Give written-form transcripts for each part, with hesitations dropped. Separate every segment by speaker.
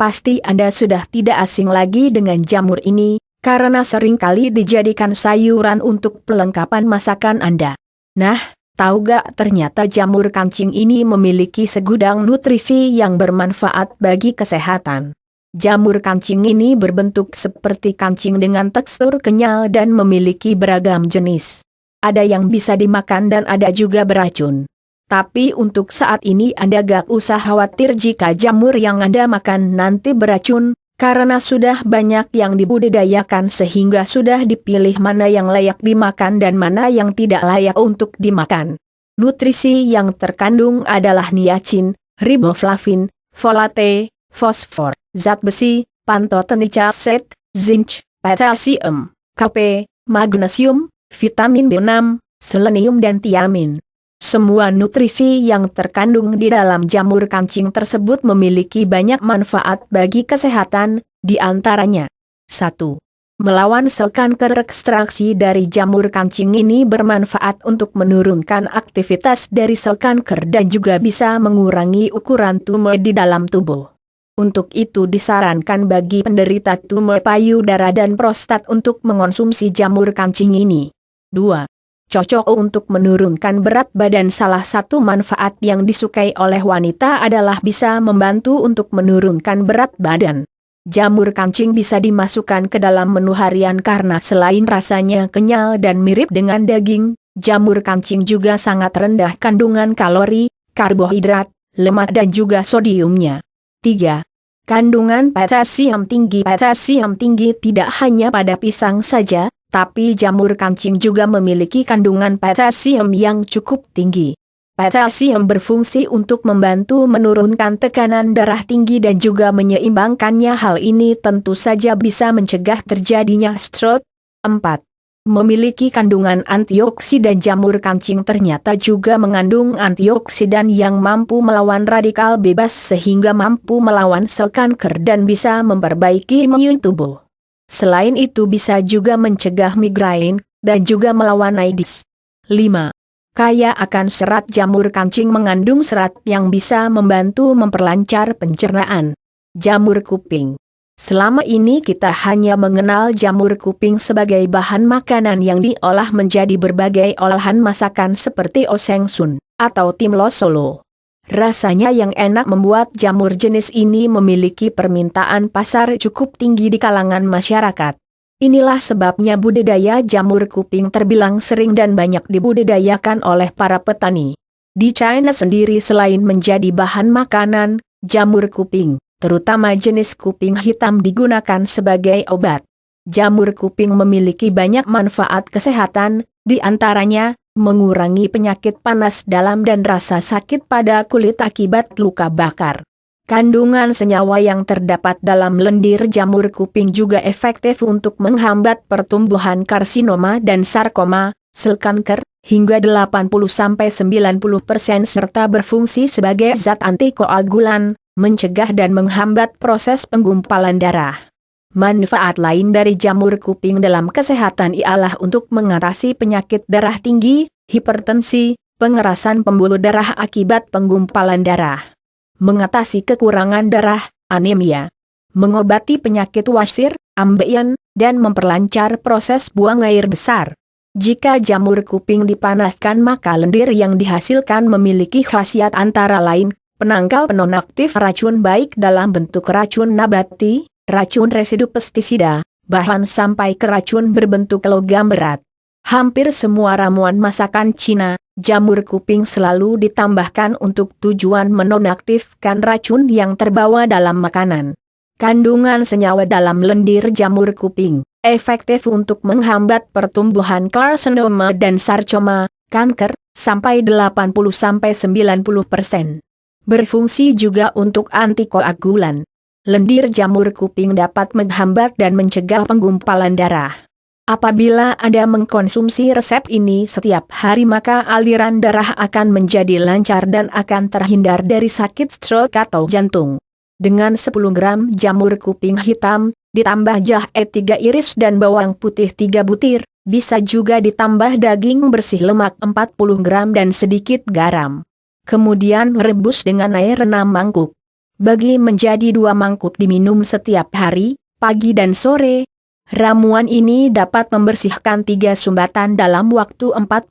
Speaker 1: Pasti Anda sudah tidak asing lagi dengan jamur ini, karena seringkali dijadikan sayuran untuk pelengkapan masakan Anda. Nah, tahu gak ternyata jamur kancing ini memiliki segudang nutrisi yang bermanfaat bagi kesehatan. Jamur kancing ini berbentuk seperti kancing dengan tekstur kenyal dan memiliki beragam jenis. Ada yang bisa dimakan dan ada juga beracun. Tapi untuk saat ini Anda gak usah khawatir jika jamur yang Anda makan nanti beracun, karena sudah banyak yang dibudidayakan sehingga sudah dipilih mana yang layak dimakan dan mana yang tidak layak untuk dimakan. Nutrisi yang terkandung adalah niacin, riboflavin, folate, fosfor, zat besi, pantotenic acid, zinc, potassium, Kp, magnesium, vitamin B6, selenium dan tiamin. Semua nutrisi yang terkandung di dalam jamur kancing tersebut memiliki banyak manfaat bagi kesehatan, di antaranya 1. Melawan sel kanker. Ekstraksi dari jamur kancing ini bermanfaat untuk menurunkan aktivitas dari sel kanker dan juga bisa mengurangi ukuran tumor di dalam tubuh. Untuk itu disarankan bagi penderita tumor payudara dan prostat untuk mengonsumsi jamur kancing ini. 2. Cocok untuk menurunkan berat badan. Salah satu manfaat yang disukai oleh wanita adalah bisa membantu untuk menurunkan berat badan. Jamur kancing bisa dimasukkan ke dalam menu harian karena selain rasanya kenyal dan mirip dengan daging, jamur kancing juga sangat rendah kandungan kalori, karbohidrat, lemak dan juga sodiumnya. 3. Kandungan potasium tinggi. Potasium tinggi tidak hanya pada pisang saja, tapi jamur kancing juga memiliki kandungan potasium yang cukup tinggi. Potasium berfungsi untuk membantu menurunkan tekanan darah tinggi dan juga menyeimbangkannya. Hal ini tentu saja bisa mencegah terjadinya stroke. 4. Memiliki kandungan antioksidan. Jamur kancing ternyata juga mengandung antioksidan yang mampu melawan radikal bebas sehingga mampu melawan sel kanker dan bisa memperbaiki imun tubuh. Selain itu bisa juga mencegah migrain, dan juga melawan AIDS. 5. Kaya akan serat. Jamur kancing mengandung serat yang bisa membantu memperlancar pencernaan. Jamur kuping. Selama ini kita hanya mengenal jamur kuping sebagai bahan makanan yang diolah menjadi berbagai olahan masakan seperti oseng sun, atau timlo solo. Rasanya yang enak membuat jamur jenis ini memiliki permintaan pasar cukup tinggi di kalangan masyarakat. Inilah sebabnya budidaya jamur kuping terbilang sering dan banyak dibudidayakan oleh para petani. Di China sendiri selain menjadi bahan makanan, jamur kuping, terutama jenis kuping hitam digunakan sebagai obat. Jamur kuping memiliki banyak manfaat kesehatan, di antaranya mengurangi penyakit panas dalam dan rasa sakit pada kulit akibat luka bakar. Kandungan senyawa yang terdapat dalam lendir jamur kuping juga efektif untuk menghambat pertumbuhan karsinoma dan sarkoma, sel kanker, hingga 80-90% serta berfungsi sebagai zat antikoagulan, mencegah dan menghambat proses penggumpalan darah. Manfaat lain dari jamur kuping dalam kesehatan ialah untuk mengatasi penyakit darah tinggi, hipertensi, pengerasan pembuluh darah akibat penggumpalan darah, mengatasi kekurangan darah, anemia, mengobati penyakit wasir, ambeien, dan memperlancar proses buang air besar. Jika jamur kuping dipanaskan maka lendir yang dihasilkan memiliki khasiat antara lain, penangkal penonaktif racun baik dalam bentuk racun nabati, racun residu pestisida, bahkan sampai ke racun berbentuk logam berat. Hampir semua ramuan masakan Cina, jamur kuping selalu ditambahkan untuk tujuan menonaktifkan racun yang terbawa dalam makanan. Kandungan senyawa dalam lendir jamur kuping efektif untuk menghambat pertumbuhan karsinoma dan sarcoma, kanker, sampai 80-90%. Berfungsi juga untuk antikoagulan. Lendir jamur kuping dapat menghambat dan mencegah penggumpalan darah. Apabila Anda mengkonsumsi resep ini setiap hari maka aliran darah akan menjadi lancar dan akan terhindar dari sakit stroke atau jantung. Dengan 10 gram jamur kuping hitam, ditambah jahe 3 iris dan bawang putih 3 butir, bisa juga ditambah daging bersih lemak 40 gram dan sedikit garam. Kemudian rebus dengan air 6 mangkuk. Bagi menjadi 2 mangkuk diminum setiap hari, pagi dan sore. Ramuan ini dapat membersihkan 3 sumbatan dalam waktu 45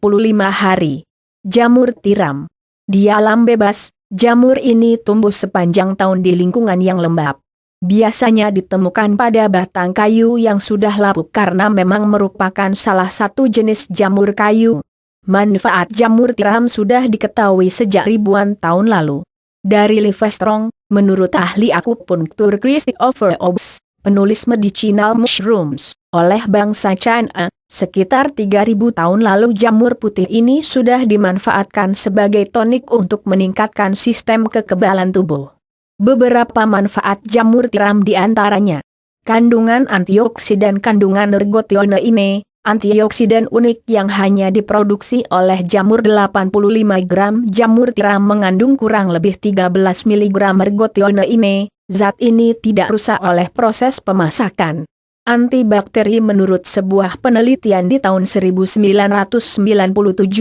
Speaker 1: hari. Jamur tiram. Di alam bebas, jamur ini tumbuh sepanjang tahun di lingkungan yang lembab. Biasanya ditemukan pada batang kayu yang sudah lapuk karena memang merupakan salah satu jenis jamur kayu. Manfaat jamur tiram sudah diketahui sejak ribuan tahun lalu. Dari Livestrong, menurut ahli akupunktur Christopher Obbs, penulis Medicinal Mushrooms, oleh bangsa China, sekitar 3000 tahun lalu jamur putih ini sudah dimanfaatkan sebagai tonik untuk meningkatkan sistem kekebalan tubuh. Beberapa manfaat jamur tiram diantaranya kandungan antioksidan. Kandungan ergotione, antioksidan unik yang hanya diproduksi oleh jamur. 85 gram jamur tiram mengandung kurang lebih 13 mg ergotione. Zat ini tidak rusak oleh proses pemasakan. Antibakteri. Menurut sebuah penelitian di tahun 1997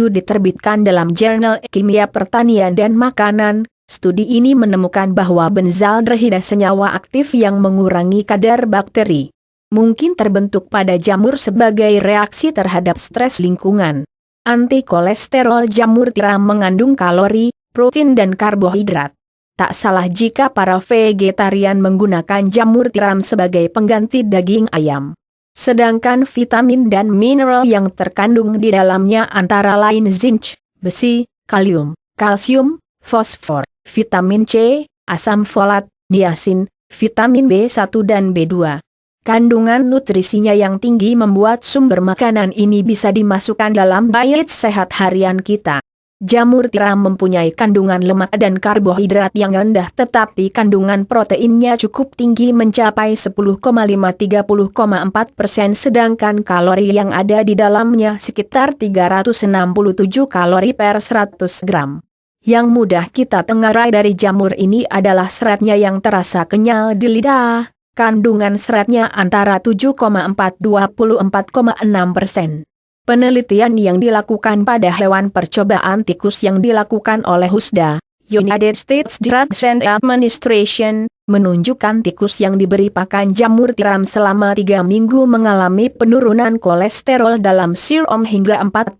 Speaker 1: diterbitkan dalam jurnal Kimia Pertanian dan Makanan, studi ini menemukan bahwa benzaldehida senyawa aktif yang mengurangi kadar bakteri. Mungkin terbentuk pada jamur sebagai reaksi terhadap stres lingkungan. Anti kolesterol. Jamur tiram mengandung kalori, protein dan karbohidrat. Tak salah jika para vegetarian menggunakan jamur tiram sebagai pengganti daging ayam. Sedangkan vitamin dan mineral yang terkandung di dalamnya antara lain zinc, besi, kalium, kalsium, fosfor, vitamin C, asam folat, niacin, vitamin B1 dan B2. Kandungan nutrisinya yang tinggi membuat sumber makanan ini bisa dimasukkan dalam diet sehat harian kita. Jamur tiram mempunyai kandungan lemak dan karbohidrat yang rendah tetapi kandungan proteinnya cukup tinggi mencapai 10,5–30,4%, sedangkan kalori yang ada di dalamnya sekitar 367 kalori per 100 gram. Yang mudah kita tengarai dari jamur ini adalah seratnya yang terasa kenyal di lidah. Kandungan seratnya antara 7,4–24,6%. Penelitian yang dilakukan pada hewan percobaan tikus yang dilakukan oleh USDA, United States Drugs and Administration, menunjukkan tikus yang diberi pakan jamur tiram selama 3 minggu mengalami penurunan kolesterol dalam serum hingga 40%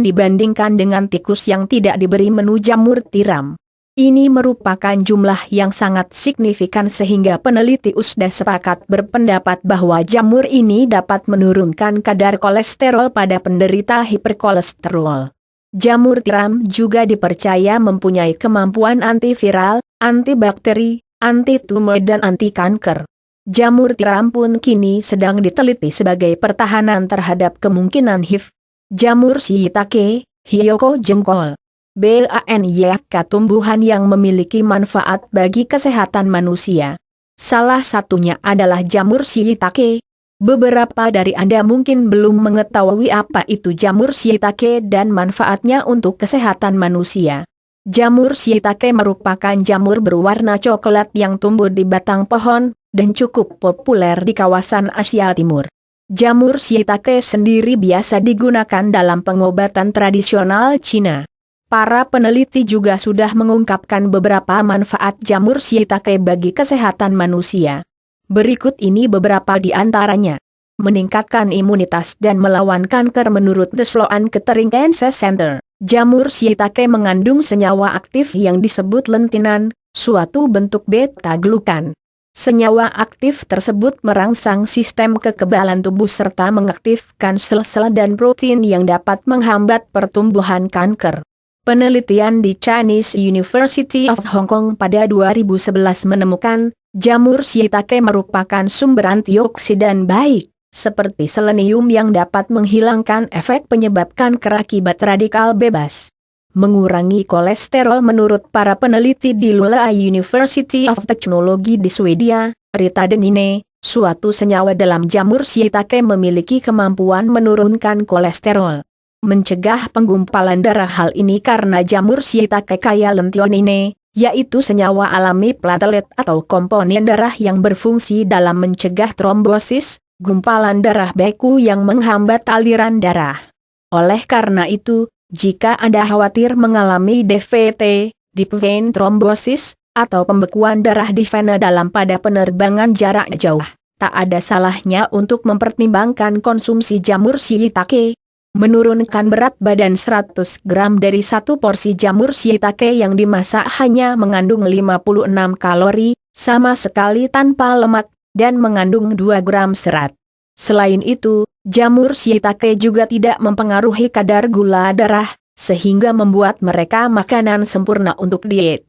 Speaker 1: dibandingkan dengan tikus yang tidak diberi menu jamur tiram. Ini merupakan jumlah yang sangat signifikan sehingga peneliti USDA sepakat berpendapat bahwa jamur ini dapat menurunkan kadar kolesterol pada penderita hiperkolesterol. Jamur tiram juga dipercaya mempunyai kemampuan antiviral, antibakteri, anti-tumor dan anti-kanker. Jamur tiram pun kini sedang diteliti sebagai pertahanan terhadap kemungkinan HIV. Jamur shiitake, hiyoko jengkol. BANYK tumbuhan yang memiliki manfaat bagi kesehatan manusia. Salah satunya adalah jamur shiitake. Beberapa dari Anda mungkin belum mengetahui apa itu jamur shiitake dan manfaatnya untuk kesehatan manusia. Jamur shiitake merupakan jamur berwarna coklat yang tumbuh di batang pohon dan cukup populer di kawasan Asia Timur. Jamur shiitake sendiri biasa digunakan dalam pengobatan tradisional Cina. Para peneliti juga sudah mengungkapkan beberapa manfaat jamur shiitake bagi kesehatan manusia. Berikut ini beberapa di antaranya. Meningkatkan imunitas dan melawan kanker. Menurut The Sloan Kettering Cancer Center, jamur shiitake mengandung senyawa aktif yang disebut lentinan, suatu bentuk beta-glukan. Senyawa aktif tersebut merangsang sistem kekebalan tubuh serta mengaktifkan sel-sel dan protein yang dapat menghambat pertumbuhan kanker. Penelitian di Chinese University of Hong Kong pada 2011 menemukan, jamur shiitake merupakan sumber antioksidan baik, seperti selenium yang dapat menghilangkan efek penyebab kanker akibat radikal bebas. Mengurangi kolesterol. Menurut para peneliti di Luleå University of Technology di Swedia, ritadinine, suatu senyawa dalam jamur shiitake memiliki kemampuan menurunkan kolesterol. Mencegah penggumpalan darah. Hal ini karena jamur shiitake kaya lentionine, yaitu senyawa alami platelet atau komponen darah yang berfungsi dalam mencegah trombosis, gumpalan darah beku yang menghambat aliran darah. Oleh karena itu, jika Anda khawatir mengalami DVT, deep vein thrombosis, atau pembekuan darah di vena dalam pada penerbangan jarak jauh. Tak ada salahnya untuk mempertimbangkan konsumsi jamur shiitake. Menurunkan berat badan 100 gram dari satu porsi jamur shiitake yang dimasak hanya mengandung 56 kalori, sama sekali tanpa lemak, dan mengandung 2 gram serat. Selain itu, jamur shiitake juga tidak mempengaruhi kadar gula darah, sehingga membuat mereka makanan sempurna untuk diet.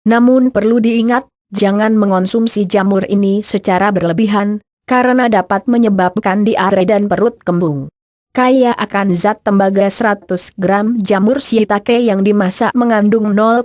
Speaker 1: Namun perlu diingat, jangan mengonsumsi jamur ini secara berlebihan, karena dapat menyebabkan diare dan perut kembung. Kaya akan zat tembaga 100 gram jamur shiitake yang dimasak mengandung 0,9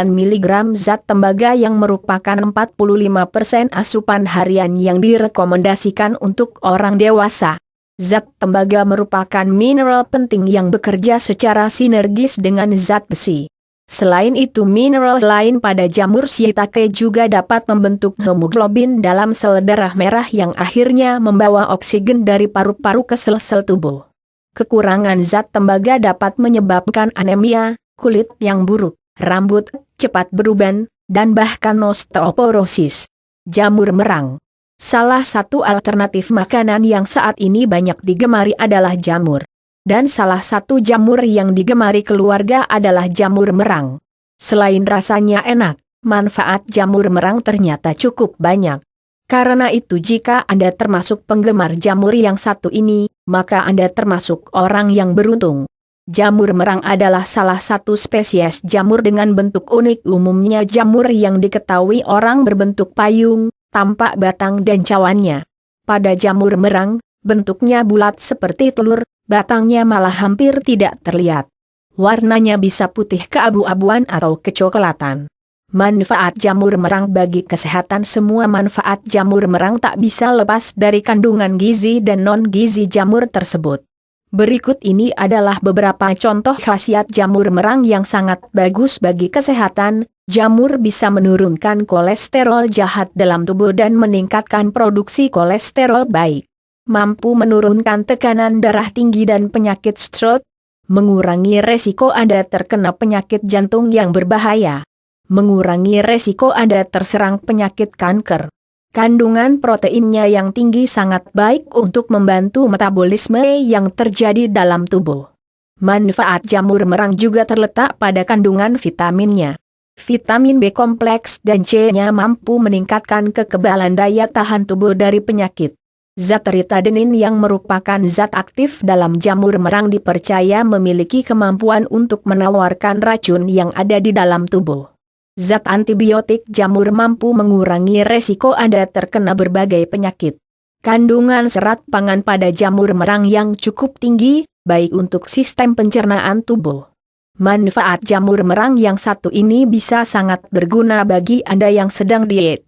Speaker 1: mg zat tembaga yang merupakan 45% asupan harian yang direkomendasikan untuk orang dewasa. Zat tembaga merupakan mineral penting yang bekerja secara sinergis dengan zat besi. Selain itu mineral lain pada jamur shiitake juga dapat membentuk hemoglobin dalam sel darah merah yang akhirnya membawa oksigen dari paru-paru ke sel-sel tubuh. Kekurangan zat tembaga dapat menyebabkan anemia, kulit yang buruk, rambut cepat beruban, dan bahkan osteoporosis. Jamur merang. Salah satu alternatif makanan yang saat ini banyak digemari adalah jamur. Dan salah satu jamur yang digemari keluarga adalah jamur merang. Selain rasanya enak, manfaat jamur merang ternyata cukup banyak. Karena itu jika Anda termasuk penggemar jamur yang satu ini, maka Anda termasuk orang yang beruntung. Jamur merang adalah salah satu spesies jamur dengan bentuk unik. Umumnya jamur yang diketahui orang berbentuk payung, tampak batang dan cawannya. Pada jamur merang, bentuknya bulat seperti telur, batangnya malah hampir tidak terlihat. Warnanya bisa putih keabu-abuan atau kecoklatan. Manfaat jamur merang bagi kesehatan. Semua manfaat jamur merang tak bisa lepas dari kandungan gizi dan non-gizi jamur tersebut. Berikut ini adalah beberapa contoh khasiat jamur merang yang sangat bagus bagi kesehatan. Jamur bisa menurunkan kolesterol jahat dalam tubuh dan meningkatkan produksi kolesterol baik. Mampu menurunkan tekanan darah tinggi dan penyakit stroke, mengurangi resiko Anda terkena penyakit jantung yang berbahaya, mengurangi resiko Anda terserang penyakit kanker. Kandungan proteinnya yang tinggi sangat baik untuk membantu metabolisme yang terjadi dalam tubuh. Manfaat jamur merang juga terletak pada kandungan vitaminnya. Vitamin B kompleks dan C-nya mampu meningkatkan kekebalan daya tahan tubuh dari penyakit. Zat ritadenin yang merupakan zat aktif dalam jamur merang dipercaya memiliki kemampuan untuk menawarkan racun yang ada di dalam tubuh. Zat antibiotik jamur mampu mengurangi resiko Anda terkena berbagai penyakit. Kandungan serat pangan pada jamur merang yang cukup tinggi, baik untuk sistem pencernaan tubuh. Manfaat jamur merang yang satu ini bisa sangat berguna bagi Anda yang sedang diet.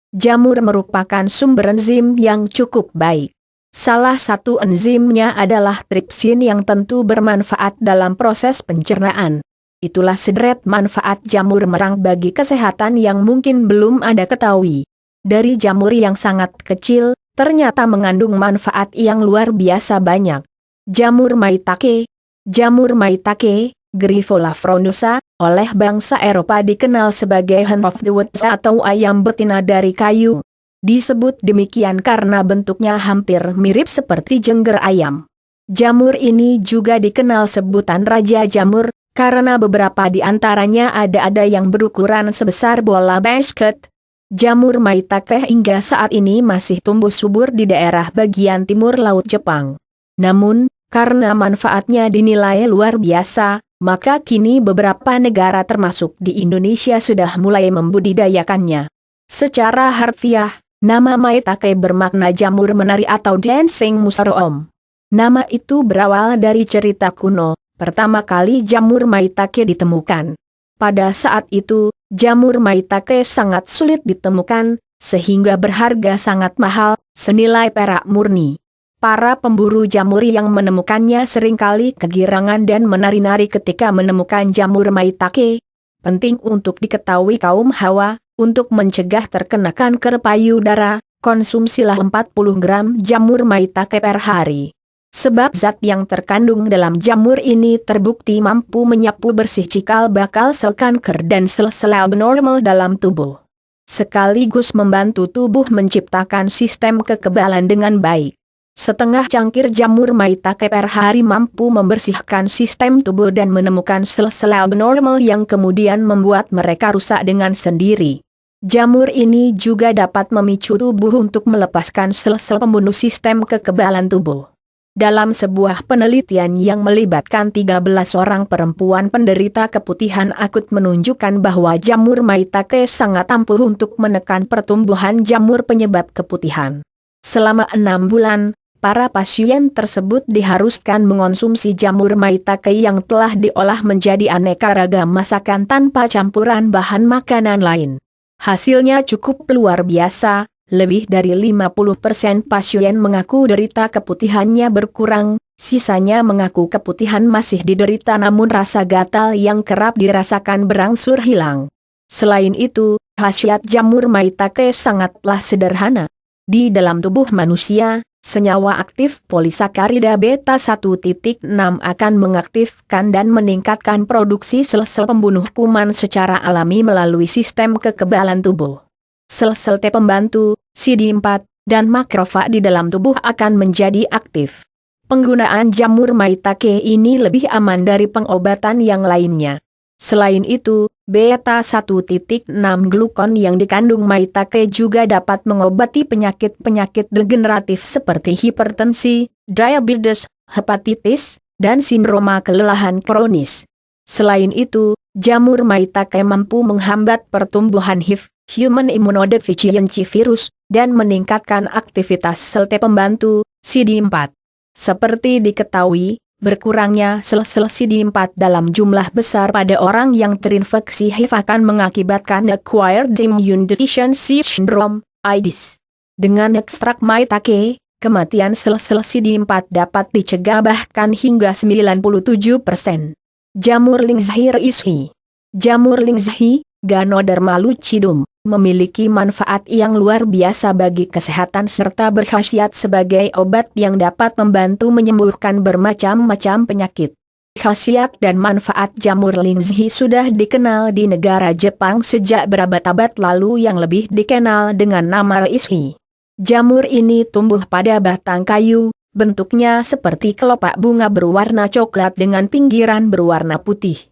Speaker 1: Jamur merupakan sumber enzim yang cukup baik. Salah satu enzimnya adalah tripsin yang tentu bermanfaat dalam proses pencernaan. Itulah sederet manfaat jamur merang bagi kesehatan yang mungkin belum Anda ketahui. Dari jamur yang sangat kecil, ternyata mengandung manfaat yang luar biasa banyak. Jamur maitake. Jamur maitake, Grifola frondosa, oleh bangsa Eropa dikenal sebagai hen of the woods atau ayam betina dari kayu. Disebut demikian karena bentuknya hampir mirip seperti jengger ayam. Jamur ini juga dikenal sebutan raja jamur, karena beberapa di antaranya ada yang berukuran sebesar bola basket. Jamur maitake hingga saat ini masih tumbuh subur di daerah bagian timur laut Jepang. Namun, karena manfaatnya dinilai luar biasa, maka kini beberapa negara termasuk di Indonesia sudah mulai membudidayakannya. Secara harfiah, nama maitake bermakna jamur menari atau dancing mushroom. Nama itu berawal dari cerita kuno, pertama kali jamur maitake ditemukan. Pada saat itu, jamur maitake sangat sulit ditemukan, sehingga berharga sangat mahal, senilai perak murni. Para pemburu jamur yang menemukannya seringkali kegirangan dan menari-nari ketika menemukan jamur maitake. Penting untuk diketahui kaum hawa, untuk mencegah terkena kanker payudara, konsumsilah 40 gram jamur maitake per hari. Sebab zat yang terkandung dalam jamur ini terbukti mampu menyapu bersih cikal bakal sel kanker dan sel-sel abnormal dalam tubuh. Sekaligus membantu tubuh menciptakan sistem kekebalan dengan baik. Setengah cangkir jamur maitake per hari mampu membersihkan sistem tubuh dan menemukan sel-sel abnormal yang kemudian membuat mereka rusak dengan sendiri. Jamur ini juga dapat memicu tubuh untuk melepaskan sel-sel pembunuh sistem kekebalan tubuh. Dalam sebuah penelitian yang melibatkan 13 orang perempuan penderita keputihan akut menunjukkan bahwa jamur maitake sangat ampuh untuk menekan pertumbuhan jamur penyebab keputihan. Selama 6 bulan, para pasien tersebut diharuskan mengonsumsi jamur maitake yang telah diolah menjadi aneka ragam masakan tanpa campuran bahan makanan lain. Hasilnya cukup luar biasa. Lebih dari 50% pasien mengaku derita keputihannya berkurang, sisanya mengaku keputihan masih diderita namun rasa gatal yang kerap dirasakan berangsur hilang. Selain itu, khasiat jamur maitake sangatlah sederhana. Di dalam tubuh manusia, senyawa aktif polisakarida beta 1.6 akan mengaktifkan dan meningkatkan produksi sel-sel pembunuh kuman secara alami melalui sistem kekebalan tubuh. Sel-sel T pembantu, CD4, dan makrofag di dalam tubuh akan menjadi aktif. Penggunaan jamur maitake ini lebih aman dari pengobatan yang lainnya. Selain itu, beta 1.6 glukon yang dikandung maitake juga dapat mengobati penyakit-penyakit degeneratif seperti hipertensi, diabetes, hepatitis, dan sindroma kelelahan kronis. Selain itu, jamur maitake mampu menghambat pertumbuhan HIV, Human Immunodeficiency Virus, dan meningkatkan aktivitas sel T pembantu, CD4. Seperti diketahui, berkurangnya sel-sel CD4 dalam jumlah besar pada orang yang terinfeksi HIV akan mengakibatkan Acquired Immune Deficiency Syndrome, AIDS. Dengan ekstrak maitake, kematian sel-sel CD4 dapat dicegah bahkan hingga 97%. Jamur Lingzhi Reishi. Jamur Lingzhi, Ganoderma lucidum, memiliki manfaat yang luar biasa bagi kesehatan serta berkhasiat sebagai obat yang dapat membantu menyembuhkan bermacam-macam penyakit. Khasiat dan manfaat jamur Lingzhi sudah dikenal di negara Jepang sejak berabad-abad lalu yang lebih dikenal dengan nama Reishi. Jamur ini tumbuh pada batang kayu, bentuknya seperti kelopak bunga berwarna coklat dengan pinggiran berwarna putih.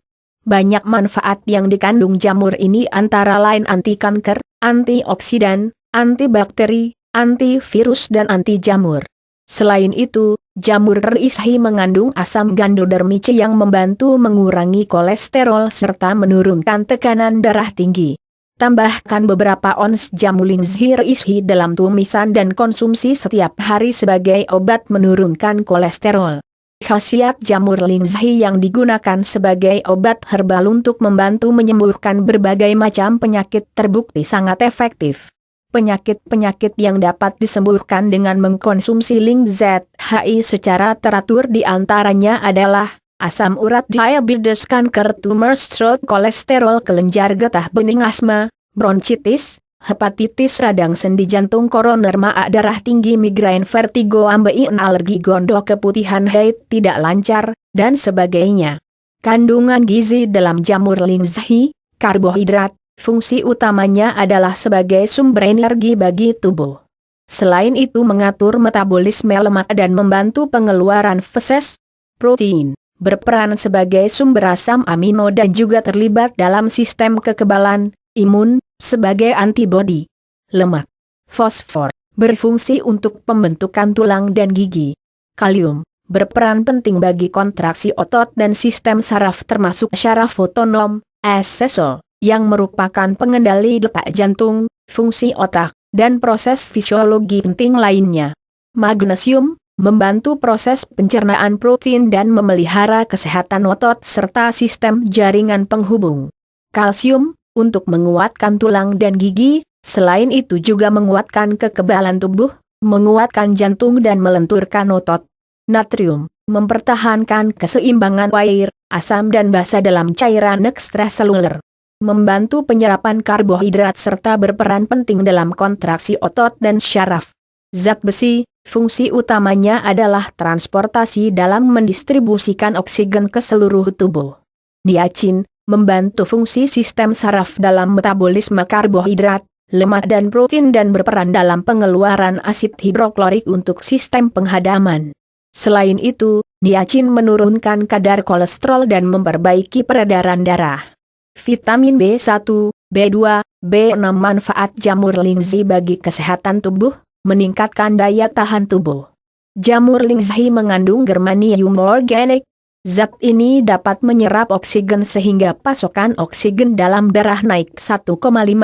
Speaker 1: Banyak manfaat yang dikandung jamur ini antara lain anti kanker, antioksidan, antibakteri, antivirus dan anti jamur. Selain itu, jamur Reishi mengandung asam gandodermice yang membantu mengurangi kolesterol serta menurunkan tekanan darah tinggi. Tambahkan beberapa ons jamur Lingzhi Reishi dalam tumisan dan konsumsi setiap hari sebagai obat menurunkan kolesterol. Khasiat jamur Lingzhi yang digunakan sebagai obat herbal untuk membantu menyembuhkan berbagai macam penyakit terbukti sangat efektif. Penyakit-penyakit yang dapat disembuhkan dengan mengkonsumsi Lingzhi secara teratur diantaranya adalah asam urat, diabetes, kanker, tumor, stroke, kolesterol, kelenjar getah bening, asma, bronkitis, hepatitis, radang sendi jantung, koroner, maag darah tinggi, migrain, vertigo, ambeien, alergi, gondok, keputihan, haid tidak lancar, dan sebagainya. Kandungan gizi dalam jamur Lingzhi, karbohidrat, fungsi utamanya adalah sebagai sumber energi bagi tubuh. Selain itu mengatur metabolisme lemak dan membantu pengeluaran feses. Protein, berperan sebagai sumber asam amino dan juga terlibat dalam sistem kekebalan, imun, sebagai antibodi. Lemak, fosfor, berfungsi untuk pembentukan tulang dan gigi. Kalium, berperan penting bagi kontraksi otot dan sistem saraf termasuk syaraf otonom, SSO, yang merupakan pengendali detak jantung, fungsi otak, dan proses fisiologi penting lainnya. Magnesium, membantu proses pencernaan protein dan memelihara kesehatan otot serta sistem jaringan penghubung. Kalsium, untuk menguatkan tulang dan gigi, selain itu juga menguatkan kekebalan tubuh, menguatkan jantung dan melenturkan otot. Natrium, mempertahankan keseimbangan air, asam dan basa dalam cairan ekstraseluler. Membantu penyerapan karbohidrat serta berperan penting dalam kontraksi otot dan syaraf. Zat besi, Fungsi utamanya adalah transportasi dalam mendistribusikan oksigen ke seluruh tubuh. Niacin membantu fungsi sistem saraf dalam metabolisme karbohidrat, lemak dan protein dan berperan dalam pengeluaran asid hidroklorik untuk sistem penghadaman. Selain itu, niacin menurunkan kadar kolesterol dan memperbaiki peredaran darah. Vitamin B1, B2, B6 manfaat jamur lingzhi bagi kesehatan tubuh, meningkatkan daya tahan tubuh. Jamur lingzhi mengandung germanium organik. Zat ini dapat menyerap oksigen sehingga pasokan oksigen dalam darah naik 1,5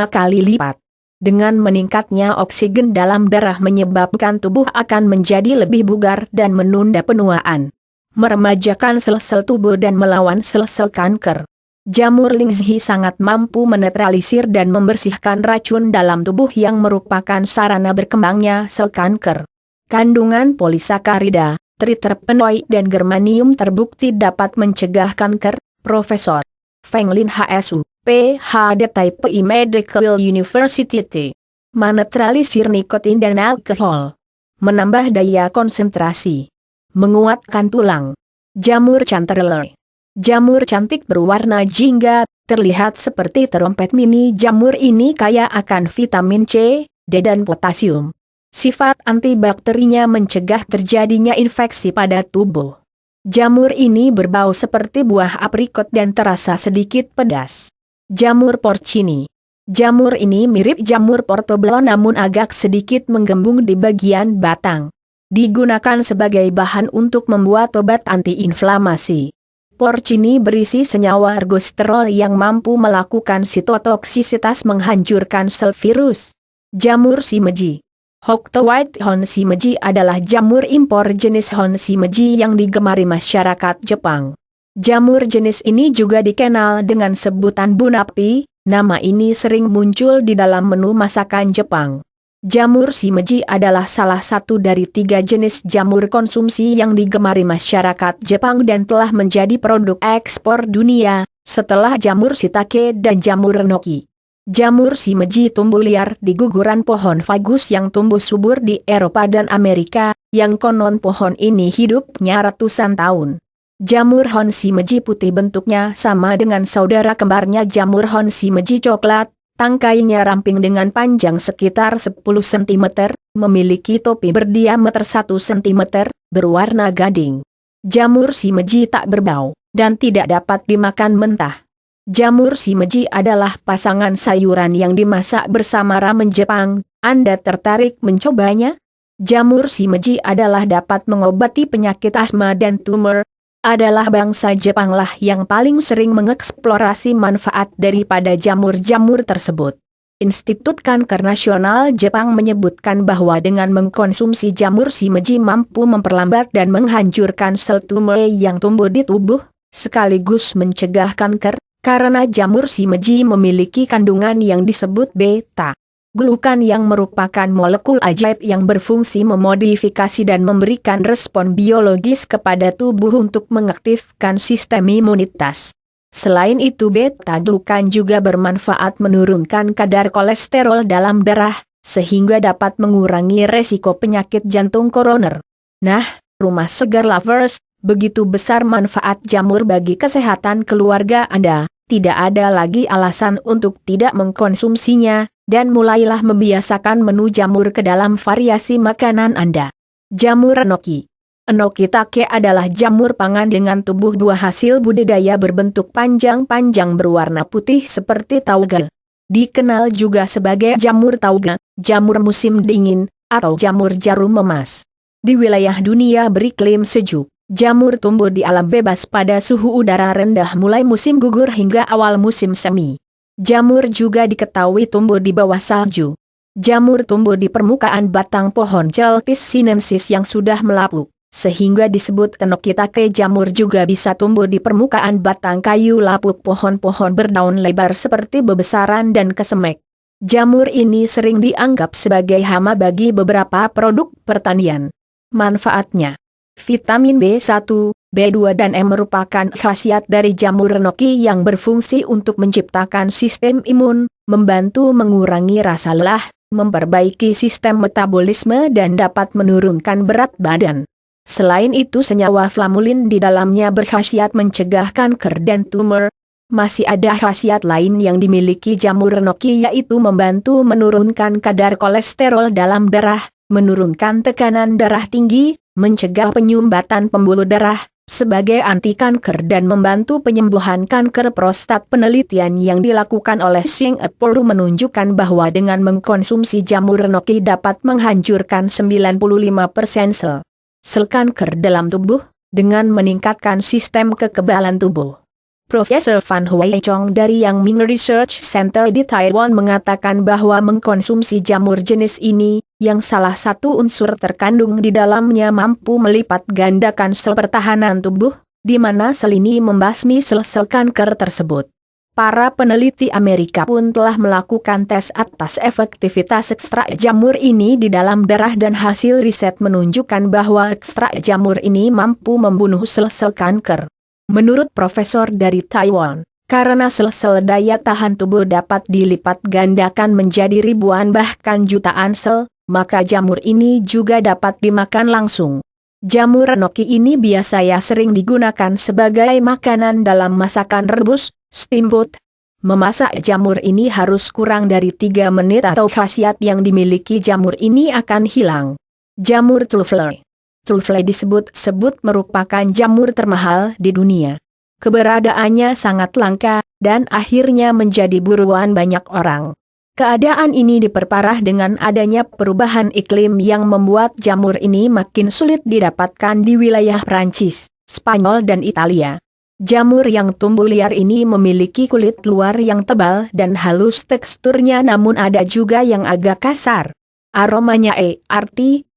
Speaker 1: kali lipat. Dengan meningkatnya oksigen dalam darah menyebabkan tubuh akan menjadi lebih bugar dan menunda penuaan. Meremajakan sel-sel tubuh dan melawan sel-sel kanker. Jamur lingzhi sangat mampu menetralisir dan membersihkan racun dalam tubuh yang merupakan sarana berkembangnya sel kanker. Kandungan polisakarida, triterpenoid dan germanium terbukti dapat mencegah kanker. Profesor Feng Lin HSU, PhD Type I Medical University. Menetralisir nikotin dan alkohol. Menambah daya konsentrasi. Menguatkan tulang. Jamur chanterelle. Jamur cantik berwarna jingga, terlihat seperti terompet mini. Jamur ini kaya akan vitamin C, D dan potasium. Sifat antibakterinya mencegah terjadinya infeksi pada tubuh. Jamur ini berbau seperti buah aprikot dan terasa sedikit pedas. Jamur porcini. Jamur ini mirip jamur portobello namun agak sedikit menggembung di bagian batang. Digunakan sebagai bahan untuk membuat obat antiinflamasi. Porcini berisi senyawa ergosterol yang mampu melakukan sitotoksisitas menghancurkan sel virus. Jamur shimeji. Hokuto White Hon shimeji adalah jamur impor jenis Hon shimeji yang digemari masyarakat Jepang. Jamur jenis ini juga dikenal dengan sebutan bunapi, nama ini sering muncul di dalam menu masakan Jepang. Jamur shimeji adalah salah satu dari 3 jenis jamur konsumsi yang digemari masyarakat Jepang dan telah menjadi produk ekspor dunia, setelah jamur shiitake dan jamur enoki. Jamur shimeji tumbuh liar di guguran pohon fagus yang tumbuh subur di Eropa dan Amerika, yang konon pohon ini hidupnya ratusan tahun. Jamur Hon shimeji putih bentuknya sama dengan saudara kembarnya jamur Hon shimeji coklat. Tangkainya ramping dengan panjang sekitar 10 cm, memiliki topi berdiameter 1 cm, berwarna gading. Jamur shimeji tak berbau, dan tidak dapat dimakan mentah. Jamur shimeji adalah pasangan sayuran yang dimasak bersama ramen Jepang. Anda tertarik mencobanya? Jamur shimeji adalah dapat mengobati penyakit asma dan tumor. Adalah bangsa Jepanglah yang paling sering mengeksplorasi manfaat daripada jamur-jamur tersebut. Institut Kanker Nasional Jepang menyebutkan bahwa dengan mengkonsumsi jamur shimeji mampu memperlambat dan menghancurkan sel tumor yang tumbuh di tubuh, sekaligus mencegah kanker, karena jamur shimeji memiliki kandungan yang disebut beta-glukan yang merupakan molekul ajaib yang berfungsi memodifikasi dan memberikan respon biologis kepada tubuh untuk mengaktifkan sistem imunitas. Selain itu beta-glukan juga bermanfaat menurunkan kadar kolesterol dalam darah, sehingga dapat mengurangi resiko penyakit jantung koroner. Nah, Rumah Segar Lovers, begitu besar manfaat jamur bagi kesehatan keluarga Anda, tidak ada lagi alasan untuk tidak mengkonsumsinya. Dan mulailah membiasakan menu jamur ke dalam variasi makanan Anda. Jamur enoki. Enoki take adalah jamur pangan dengan tubuh buah hasil budidaya berbentuk panjang-panjang berwarna putih seperti tauge. Dikenal juga sebagai jamur tauge, jamur musim dingin, atau jamur jarum emas. Di wilayah dunia beriklim sejuk, jamur tumbuh di alam bebas pada suhu udara rendah mulai musim gugur hingga awal musim semi. Jamur juga diketahui tumbuh di bawah salju. Jamur tumbuh di permukaan batang pohon Celtis sinensis yang sudah melapuk, sehingga disebut enoki take. Jamur juga bisa tumbuh di permukaan batang kayu lapuk pohon-pohon berdaun lebar seperti bebesaran dan kesemek. Jamur ini sering dianggap sebagai hama bagi beberapa produk pertanian. Manfaatnya: vitamin B1, B2 dan E merupakan khasiat dari jamur enoki yang berfungsi untuk menciptakan sistem imun, membantu mengurangi rasa lelah, memperbaiki sistem metabolisme dan dapat menurunkan berat badan. Selain itu senyawa flamulin di dalamnya berkhasiat mencegah kanker dan tumor. Masih ada khasiat lain yang dimiliki jamur enoki yaitu membantu menurunkan kadar kolesterol dalam darah, menurunkan tekanan darah tinggi, mencegah penyumbatan pembuluh darah, sebagai anti kanker dan membantu penyembuhan kanker prostat. Penelitian yang dilakukan oleh Singapore menunjukkan bahwa dengan mengkonsumsi jamur enoki dapat menghancurkan 95% sel kanker dalam tubuh, dengan meningkatkan sistem kekebalan tubuh. Profesor Fan Hui Chong dari Yang Ming Research Center di Taiwan mengatakan bahwa mengkonsumsi jamur jenis ini, yang salah satu unsur terkandung di dalamnya mampu melipat gandakan sel pertahanan tubuh, di mana sel ini membasmi sel-sel kanker tersebut. Para peneliti Amerika pun telah melakukan tes atas efektivitas ekstrak jamur ini di dalam darah dan hasil riset menunjukkan bahwa ekstrak jamur ini mampu membunuh sel-sel kanker. Menurut profesor dari Taiwan, karena sel-sel daya tahan tubuh dapat dilipat gandakan menjadi ribuan bahkan jutaan sel, maka jamur ini juga dapat dimakan langsung. Jamur enoki ini biasanya sering digunakan sebagai makanan dalam masakan rebus, steamboat. Memasak jamur ini harus kurang dari 3 menit atau khasiat yang dimiliki jamur ini akan hilang. Jamur truffle. Truffle disebut-sebut merupakan jamur termahal di dunia. Keberadaannya sangat langka, dan akhirnya menjadi buruan banyak orang. Keadaan ini diperparah dengan adanya perubahan iklim yang membuat jamur ini makin sulit didapatkan di wilayah Prancis, Spanyol dan Italia. Jamur yang tumbuh liar ini memiliki kulit luar yang tebal dan halus teksturnya, namun ada juga yang agak kasar. Aromanya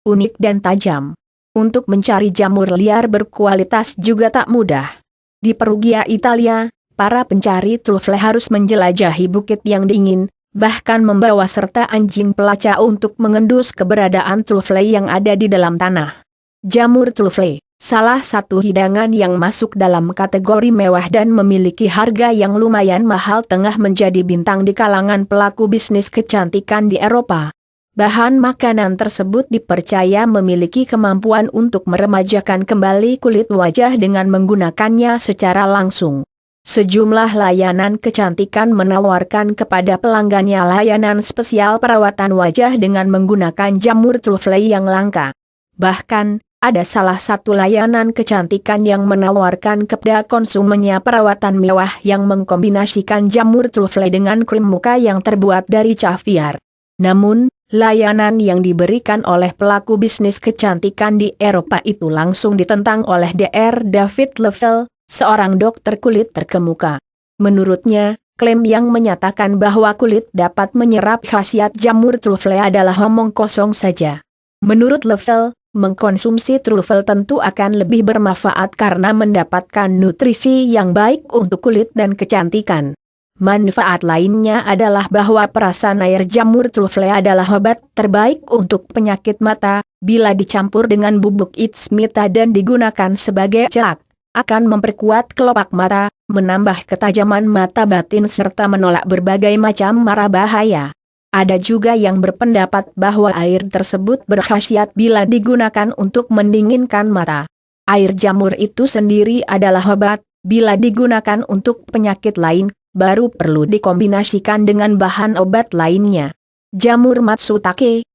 Speaker 1: unik dan tajam. Untuk mencari jamur liar berkualitas juga tak mudah. Di Perugia, Italia, para pencari truffle harus menjelajahi bukit yang dingin, bahkan membawa serta anjing pelacak untuk mengendus keberadaan truffle yang ada di dalam tanah. Jamur truffle, salah satu hidangan yang masuk dalam kategori mewah dan memiliki harga yang lumayan mahal, tengah menjadi bintang di kalangan pelaku bisnis kecantikan di Eropa. Bahan makanan tersebut dipercaya memiliki kemampuan untuk meremajakan kembali kulit wajah dengan menggunakannya secara langsung. Sejumlah layanan kecantikan menawarkan kepada pelanggannya layanan spesial perawatan wajah dengan menggunakan jamur truffle yang langka. Bahkan, ada salah satu layanan kecantikan yang menawarkan kepada konsumennya perawatan mewah yang mengkombinasikan jamur truffle dengan krim muka yang terbuat dari caviar. Namun, layanan yang diberikan oleh pelaku bisnis kecantikan di Eropa itu langsung ditentang oleh Dr. David Level, seorang dokter kulit terkemuka. Menurutnya, klaim yang menyatakan bahwa kulit dapat menyerap khasiat jamur truffle adalah omong kosong saja. Menurut Level, mengkonsumsi truffle tentu akan lebih bermanfaat karena mendapatkan nutrisi yang baik untuk kulit dan kecantikan. Manfaat lainnya adalah bahwa perasan air jamur truffle adalah obat terbaik untuk penyakit mata, bila dicampur dengan bubuk Itsmita dan digunakan sebagai celak, akan memperkuat kelopak mata, menambah ketajaman mata batin serta menolak berbagai macam mara bahaya. Ada juga yang berpendapat bahwa air tersebut berkhasiat bila digunakan untuk mendinginkan mata. Air jamur itu sendiri adalah obat, bila digunakan untuk penyakit lain, baru perlu dikombinasikan dengan bahan obat lainnya. Jamur Matsutake,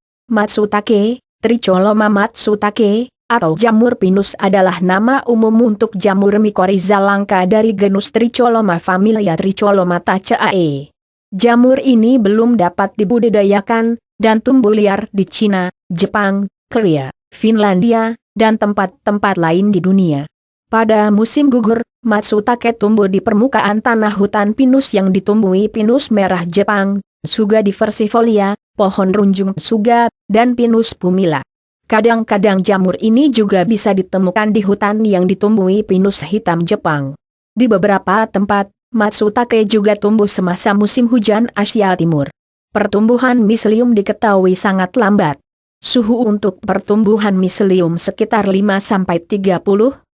Speaker 1: Tricholoma matsutake, atau jamur pinus adalah nama umum untuk jamur mycorrhiza langka dari genus Tricholoma familia Tricholomataceae. Jamur ini belum dapat dibudidayakan, dan tumbuh liar di Cina, Jepang, Korea, Finlandia, dan tempat-tempat lain di dunia. Pada musim gugur, matsutake tumbuh di permukaan tanah hutan pinus yang ditumbuhi pinus merah Jepang, Tsuga diversifolia, pohon runjung Tsuga, dan pinus pumila. Kadang-kadang jamur ini juga bisa ditemukan di hutan yang ditumbuhi pinus hitam Jepang. Di beberapa tempat, matsutake juga tumbuh semasa musim hujan Asia Timur. Pertumbuhan miselium diketahui sangat lambat. Suhu untuk pertumbuhan miselium sekitar 5-30,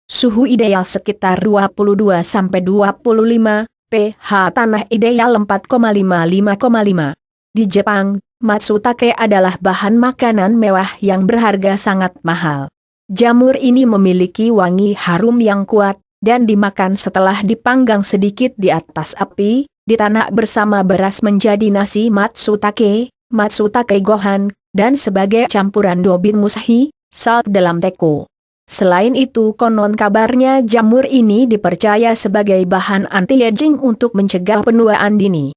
Speaker 1: suhu ideal sekitar 22-25, pH tanah ideal 4,5-5,5. Di Jepang, Matsutake adalah bahan makanan mewah yang berharga sangat mahal. Jamur ini memiliki wangi harum yang kuat, dan dimakan setelah dipanggang sedikit di atas api, ditanak bersama beras menjadi nasi matsutake, matsutake gohan, dan sebagai campuran dobin musahi, salt dalam teko. Selain itu konon kabarnya jamur ini dipercaya sebagai bahan anti-aging untuk mencegah penuaan dini.